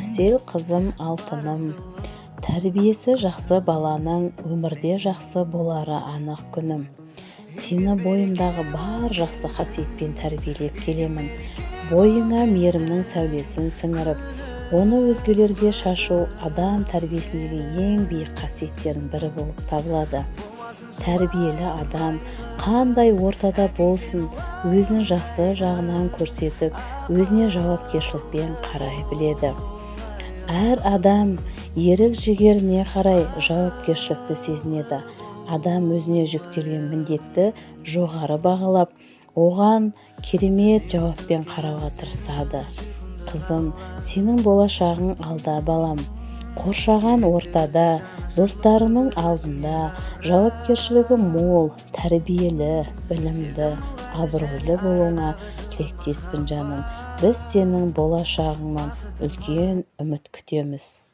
Әсел қызым алтыным, тәрбиесі жақсы баланың өмірде жақсы болары анық күнім. Сені бойымдағы бар жақсы қасиетпен тәрбиелеп келемін. Бойыңа мейірімнің сәулесін сіңіріп, оны өзгелерге шашу адам тәрбиесіндегі ең биік қасиеттердің бірі болып табылады. Тәрбиелі адам қандай ортада болсын, өзін жақсы жағынан көрсетіп, өзіне жауапкершілікпен қарай біледі. Әр адам ерік жігеріне қарай жауапкершілікті сезінеді. Адам өзіне жүктелген міндетті жоғары бағалап, оған керемет жауаппен қарауға тырысады. Қызым, сенің болашағың алда балам. Қоршаған ортада, достарының алдында жауапкершілігі мол, тәрбиелі, білімді, абыройлы болуыңа тілектеспін жаным. Біз сенің болашағыңнан үлкен үміт күтеміз.